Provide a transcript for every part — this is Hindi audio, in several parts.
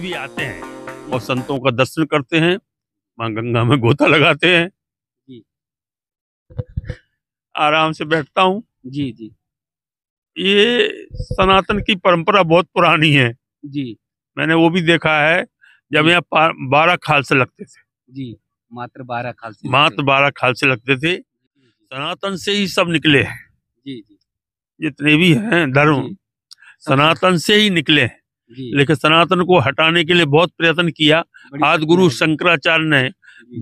भी आते हैं और संतों का दर्शन करते हैं, माँ गंगा में गोता लगाते हैं, आराम से बैठता हूँ। जी जी ये सनातन की परंपरा बहुत पुरानी है जी मैंने वो भी देखा है। जब यहाँ 12 खालसे लगते थे, जी मात्र 12 खालसे मात्र 12 खालसे लगते थे। सनातन से ही सब निकले हैं, जी जी जितने भी हैं धर्म सनातन से ही निकले हैं। लेकिन सनातन को हटाने के लिए बहुत प्रयत्न किया। आदि गुरु शंकराचार्य ने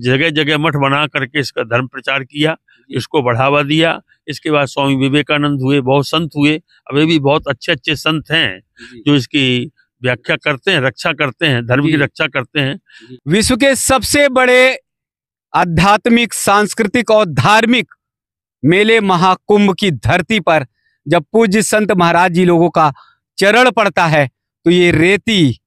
जगह जगह मठ बना करके इसका धर्म प्रचार किया, इसको बढ़ावा दिया। इसके बाद स्वामी विवेकानंद हुए, बहुत संत हुए। अभी भी बहुत अच्छे अच्छे संत हैं जो इसकी व्याख्या करते हैं, रक्षा करते हैं, धर्म की रक्षा करते हैं। विश्व के सबसे बड़े आध्यात्मिक, सांस्कृतिक और धार्मिक मेले महाकुंभ की धरती पर जब पूज्य संत महाराज जी लोगों का चरण पड़ता है तो ये रेती,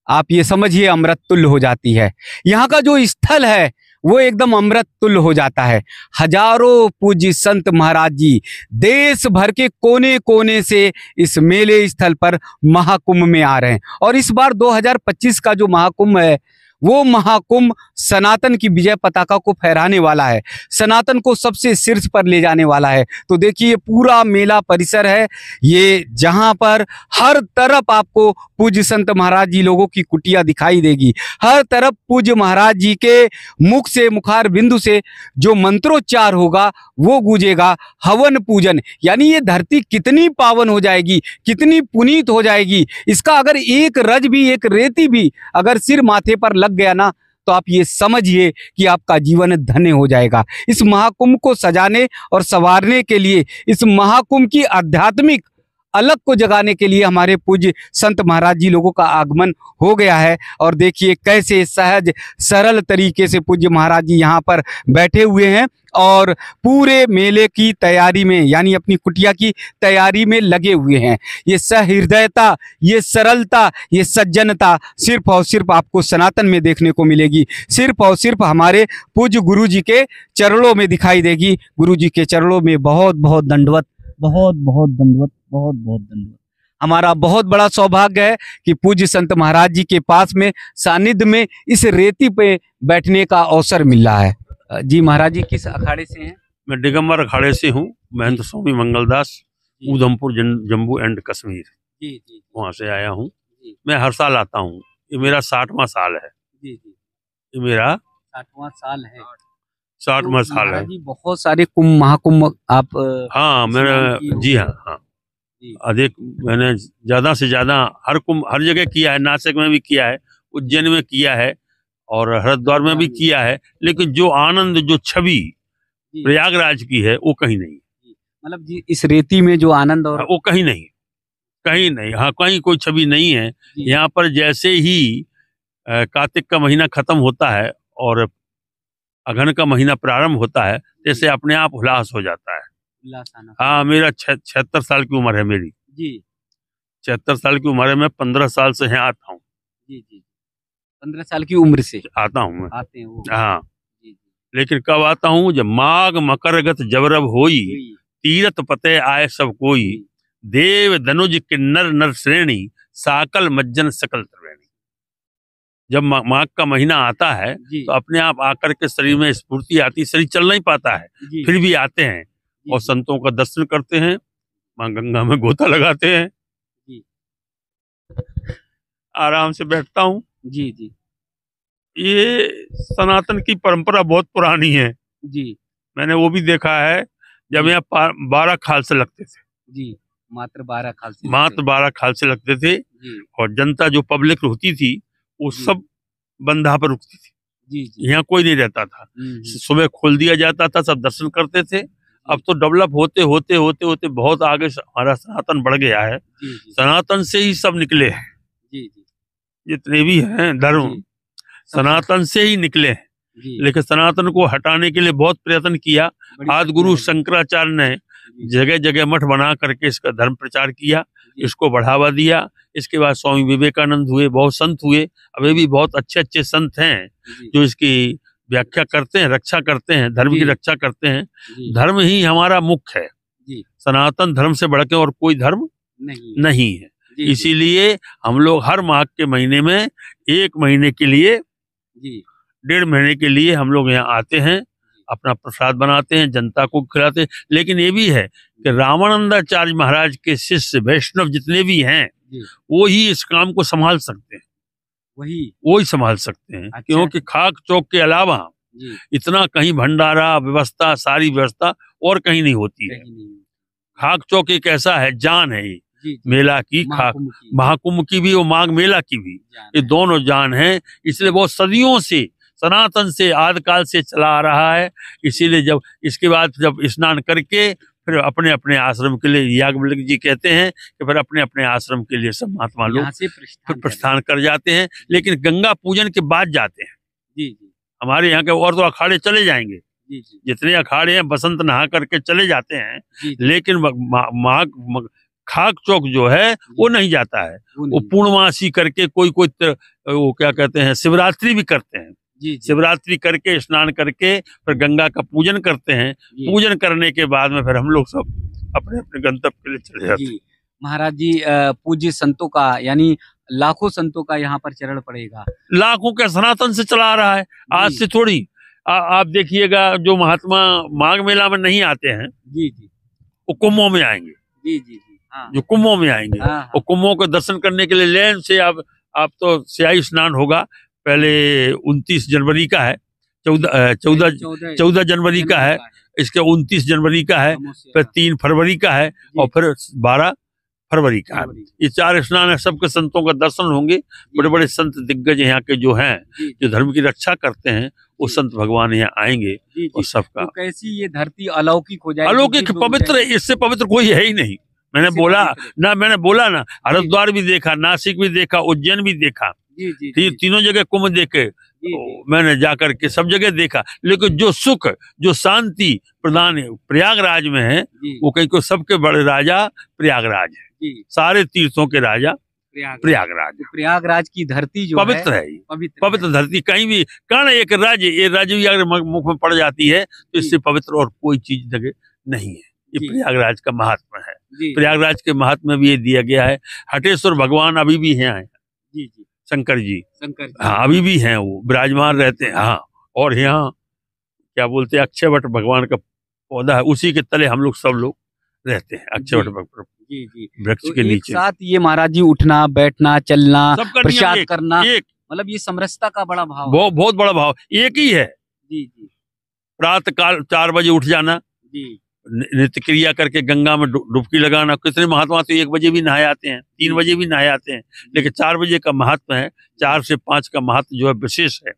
आप ये समझिए, अमृत तुल्य हो जाती है। यहाँ का जो स्थल है वो एकदम अमृत तुल्य हो जाता है। हजारों पूज्य संत महाराज जी देश भर के कोने कोने से इस मेले स्थल पर महाकुंभ में आ रहे हैं। और इस बार 2025 का जो महाकुंभ है वो महाकुंभ सनातन की विजय पताका को फहराने वाला है, सनातन को सबसे शीर्ष पर ले जाने वाला है। तो देखिए पूरा मेला परिसर है ये, जहां पर हर तरफ आपको पूज्य संत महाराज जी लोगों की कुटिया दिखाई देगी। हर तरफ पूज्य महाराज जी के मुख से, मुखार बिंदु से जो मंत्रोच्चार होगा वो गूंजेगा। हवन पूजन, यानी ये धरती कितनी पावन हो जाएगी, कितनी पुनीत हो जाएगी, इसका अगर एक रज भी, एक रेती भी अगर सिर माथे पर लग गया ना तो आप ये समझिए कि आपका जीवन धन्य हो जाएगा। इस महाकुंभ को सजाने और संवारने के लिए, इस महाकुंभ की आध्यात्मिक अलग को जगाने के लिए हमारे पूज्य संत महाराज जी लोगों का आगमन हो गया है। और देखिए कैसे सहज सरल तरीके से पूज्य महाराज जी यहाँ पर बैठे हुए हैं और पूरे मेले की तैयारी में, यानी अपनी कुटिया की तैयारी में लगे हुए हैं। ये सहृदयता, ये सरलता, ये सज्जनता सिर्फ और सिर्फ आपको सनातन में देखने को मिलेगी, सिर्फ और सिर्फ हमारे पूज्य गुरु जी के चरणों में दिखाई देगी। गुरु जी के चरणों में बहुत बहुत दंडवत, बहुत बहुत दंडवत, बहुत बहुत दंडवत। हमारा बहुत बड़ा सौभाग्य है कि पूज्य संत महाराज जी के पास में, सानिध्य में, इस रेती पे बैठने का अवसर मिल रहा है। जी महाराज जी किस अखाड़े से हैं? मैं दिगंबर अखाड़े से हूँ, महंत स्वामी मंगलदास, ऊधमपुर जम्मू एंड कश्मीर, वहाँ से आया हूँ। मैं हर साल आता हूँ, ये मेरा 60वां साल है। ये मेरा 60वां साल है। 60वां साल है। बहुत सारे कुंभ, महाकुंभ आप हाँ मेरा, जी हाँ हाँ, अधिक मैंने ज्यादा से ज्यादा हर कुंभ हर जगह किया है। नासिक में भी किया है, उज्जैन में किया है और हरिद्वार में भी किया है। लेकिन जो आनंद, जो छवि प्रयागराज की है वो कहीं नहीं। मतलब जी इस रेती में जो आनंद, और वो कहीं नहीं, कहीं नहीं। हाँ, कहीं कोई छवि नहीं है। यहाँ पर जैसे ही कार्तिक का महीना खत्म होता है और अगहन का महीना प्रारंभ होता है, जैसे अपने आप उल्लास हो जाता है। हाँ, मेरा 76 साल की उम्र है मेरी जी। 76 साल की उम्र है। मैं 15 साल से यहाँ आता हूँ जी जी। 15 साल की उम्र से आता हूँ मैं, आते हैं वो। हाँ जी। लेकिन कब आता हूँ? जब माघ मकर गत जबरब होई, तीरथ पते आए सब कोई, देव धनुज किन्नर नर श्रेणी, साकल मज्जन सकल त्रिवेणी। जब माघ का महीना आता है तो अपने आप आकर के शरीर में स्फूर्ति आती, शरीर चल नहीं पाता है, फिर भी आते हैं और संतों का दर्शन करते हैं, माँ गंगा में गोता लगाते हैं, आराम से बैठता हूँ। जी जी। ये सनातन की परंपरा बहुत पुरानी है जी। मैंने वो भी देखा है। जब यहाँ 12 खालसे लगते थे जी, मात्र 12 खालसे, मात्र 12 खालसे लगते थे और जनता जो पब्लिक होती थी वो सब बंधा पर रुकती थी जी। यहाँ कोई नहीं रहता था। सुबह खोल दिया जाता था, सब दर्शन करते थे। अब तो डेवलप होते होते होते होते बहुत आगे हमारा सनातन बढ़ गया है। सनातन से ही सब निकले हैं, जितने भी हैं धर्म सनातन से ही निकले हैं। लेकिन सनातन को हटाने के लिए बहुत प्रयत्न किया। आदि गुरु शंकराचार्य ने जगह जगह मठ बना करके इसका धर्म प्रचार किया, इसको बढ़ावा दिया। इसके बाद स्वामी विवेकानंद हुए, बहुत संत हुए। अभी भी बहुत अच्छे अच्छे संत हैं जो इसकी व्याख्या करते हैं, रक्षा करते हैं, धर्म की रक्षा करते हैं। धर्म ही हमारा मुख्य है, सनातन धर्म से बढ़ के और कोई धर्म नहीं है। इसीलिए हम लोग हर माघ के महीने में 1 महीने के लिए, 1.5 महीने के लिए हम लोग यहाँ आते हैं, अपना प्रसाद बनाते हैं, जनता को खिलाते हैं। लेकिन ये भी है कि रामानंदाचार्य महाराज के शिष्य वैष्णव जितने भी हैं वो ही इस काम को संभाल सकते हैं, वही संभाल सकते हैं। क्योंकि खाक चौक के अलावा इतना कहीं भंडारा व्यवस्था, सारी व्यवस्था और कहीं नहीं होती है। खाक चौक एक ऐसा है, जान है ये मेला की, खाक महाकुंभ की भी और माघ मेला की भी, ये दोनों जान है। इसलिए बहुत सदियों से, सनातन से, आदिकाल से चला आ रहा है। इसीलिए जब इसके बाद जब स्नान करके फिर अपने अपने आश्रम के लिए, याज्ञवल्क्य जी कहते हैं कि फिर अपने अपने आश्रम के लिए सब महात्मा लोग फिर प्रस्थान कर जाते हैं। लेकिन गंगा पूजन के बाद जाते हैं। हमारे यहाँ के और तो अखाड़े चले जाएंगे, जितने अखाड़े हैं बसंत नहा करके चले जाते हैं। लेकिन खाक चौक जो है वो नहीं जाता है। वो पूर्णमासी करके कोई वो क्या कहते हैं, शिवरात्रि भी करते हैं। शिवरात्रि करके स्नान करके फिर गंगा का पूजन करते हैं। पूजन करने के बाद में फिर हम लोग सब अपने अपने गंतव्य के लिए चले जाते हैं। महाराज जी, पूज्य संतों का, यानी लाखों संतों का यहाँ पर चरण पड़ेगा। लाखों के सनातन से चला आ रहा है, आज से थोड़ी। आप देखिएगा जो महात्मा माघ मेला में नहीं आते हैं वो कुंभों में आएंगे। जो कुंभों में आएंगे वो कुंभों के दर्शन करने के लिए लेन से आप तो स्याही स्नान होगा। पहले 29 जनवरी का है, 14 जनवरी का है, इसके 29 जनवरी का है, फिर 3 फरवरी का है और फिर 12 फरवरी का है। ये 4 स्नान है। सबके संतों का दर्शन होंगे। बड़े बड़े संत दिग्गज यहाँ के जो हैं, जो धर्म की रक्षा करते हैं, वो संत भगवान यहाँ आएंगे और सबका। तो कैसी ये धरती अलौकिक हो जाएगी, अलौकिक पवित्र, इससे पवित्र कोई है ही नहीं। मैंने बोला ना, हरिद्वार भी देखा, नासिक भी देखा, उज्जैन भी देखा, तीनों जगह कुंभ देखे मैंने जाकर के, सब जगह देखा। लेकिन जो सुख, जो शांति प्रदान प्रयागराज में है, वो कहीं को सबके बड़े राजा प्रयागराज है। सारे तीर्थों के राजा प्रयागराज की धरती जो पवित्र है, पवित्र धरती। कहीं भी कारण एक राज्य, ये राज्य भी अगर मुख में पड़ जाती है तो इससे पवित्र और कोई चीज जगह नहीं है। ये प्रयागराज का महात्मा है। प्रयागराज के महात्मा में भी ये दिया गया है। हटेश्वर भगवान अभी भी हैं, शंकर जी हाँ अभी भी हैं, वो विराजमान रहते हैं। हाँ, और यहाँ क्या बोलते हैं, अक्षयवट भगवान का पौधा है, उसी के तले हम लोग सब लोग रहते हैं, अक्षयवट वृक्ष के नीचे। साथ ये महाराज जी उठना बैठना चलना प्रसाद करना, मतलब ये समरसता का बड़ा भाव, बहुत बड़ा भाव एक ही है। प्रातः काल 4 बजे उठ जाना, नित्य क्रिया करके गंगा में डुबकी लगाना। कितने महात्मा तो 1 बजे भी नहाए आते हैं, 3 बजे भी नहाए आते हैं, लेकिन 4 बजे का महत्व है। 4 से 5 का महत्व जो है विशेष है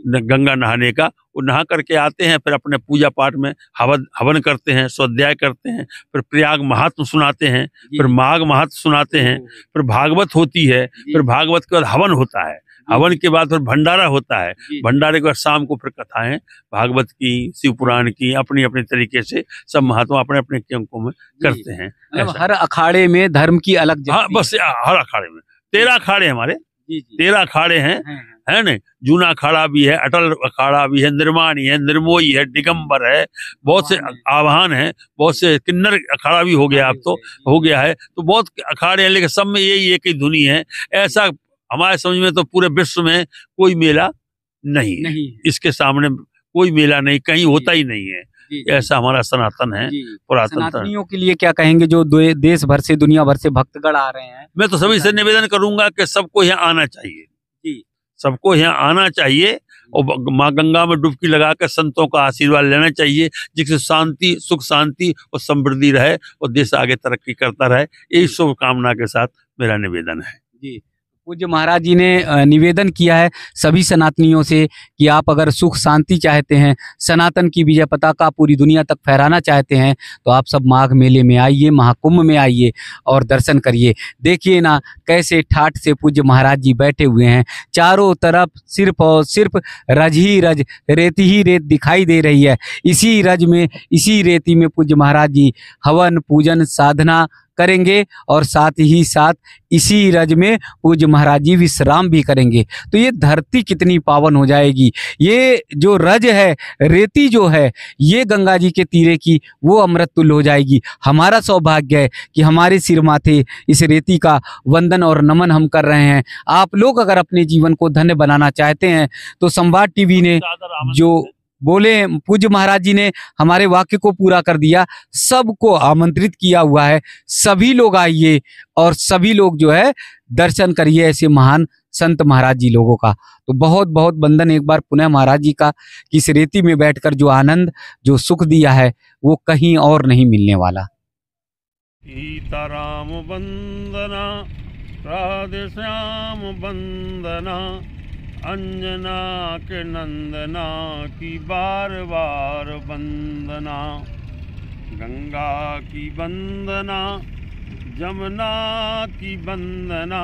गंगा नहाने का। वो नहा करके आते हैं, फिर अपने पूजा पाठ में हवन करते हैं, स्वाध्याय करते हैं, फिर प्रयाग महात्म सुनाते हैं, फिर माघ महात्म सुनाते हैं, फिर भागवत होती है, फिर भागवत के बाद हवन होता है, हवन के बाद फिर भंडारा होता है, भंडारे के बाद शाम को फिर कथाएं भागवत की, शिव पुराण की, अपनी अपनी तरीके से सब महात्मा अपने अपने अंकों में करते हैं। हर अखाड़े में धर्म की अलग, हाँ बस हर अखाड़े में 13 अखाड़े हमारे, 13 अखाड़े हैं, है ना। जूना अखाड़ा भी है, अटल अखाड़ा भी है, निर्माणी है, निर्मोही है, दिगंबर है, बहुत से आवाहन है, बहुत से किन्नर अखाड़ा भी हो गया, अब तो हो गया है। तो बहुत अखाड़े हैं, लेकिन सब में यही एक ही धुनी है। ऐसा हमारे समझ में तो पूरे विश्व में कोई मेला नहीं है, इसके सामने कोई मेला नहीं, कहीं होता ही नहीं है। ऐसा हमारा सनातन है, पुरातन। सनातनियों के लिए क्या कहेंगे जो देश भर से, दुनिया भर से भक्तगण आ रहे हैं? मैं तो सभी से निवेदन करूंगा कि सबको यहाँ आना चाहिए, सबको यहाँ आना चाहिए और माँ गंगा में डुबकी लगाकर संतों का आशीर्वाद लेना चाहिए, जिससे शांति, सुख शांति और समृद्धि रहे और देश आगे तरक्की करता रहे। यही शुभकामना के साथ मेरा निवेदन है। पूज्य महाराज जी ने निवेदन किया है सभी सनातनियों से कि आप अगर सुख शांति चाहते हैं, सनातन की विजय पताका पूरी दुनिया तक फहराना चाहते हैं, तो आप सब माघ मेले में आइए, महाकुंभ में आइए और दर्शन करिए। देखिए ना कैसे ठाठ से पूज्य महाराज जी बैठे हुए हैं, चारों तरफ सिर्फ और सिर्फ रज ही रज, रेती ही रेत दिखाई दे रही है। इसी रज में, इसी रेती में पूज्य महाराज जी हवन पूजन साधना करेंगे और साथ ही साथ इसी रज में पूज्य महाराज जी विश्राम भी करेंगे। तो ये धरती कितनी पावन हो जाएगी। ये जो रज है, रेती जो है, ये गंगा जी के तीरे की वो अमृत तुल्य हो जाएगी। हमारा सौभाग्य है कि हमारे सिर माथे इस रेती का वंदन और नमन हम कर रहे हैं। आप लोग अगर अपने जीवन को धन्य बनाना चाहते हैं तो संवाद टीवी ने जो बोले, पूज्य महाराज जी ने हमारे वाक्य को पूरा कर दिया। सबको आमंत्रित किया हुआ है, सभी लोग आइए और सभी लोग जो है दर्शन करिए ऐसे महान संत महाराज जी लोगों का। तो बहुत बहुत वंदन एक बार पुनः महाराज जी का कि इस रेती में बैठकर जो आनंद, जो सुख दिया है वो कहीं और नहीं मिलने वाला। सीताराम वंदना, राधे श्याम वंदना, अंजना के नंदना की बार बार वंदना। गंगा की वंदना, जमुना की वंदना,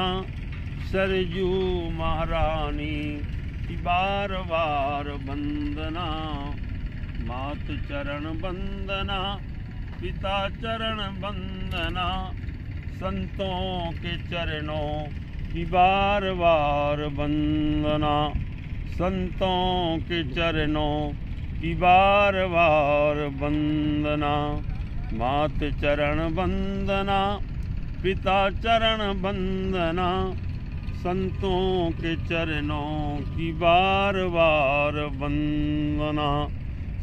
सरजू महारानी की बार बार वंदना। मात चरण वंदना, पिता चरण वंदना, संतों के चरणों की बार बार वंदना। संतों के चरणों की बार बार वंदना। मात चरण वंदना, पिता चरण वंदना, संतों के चरणों की बार बार वंदना।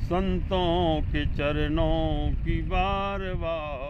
संतों के चरणों की बार बार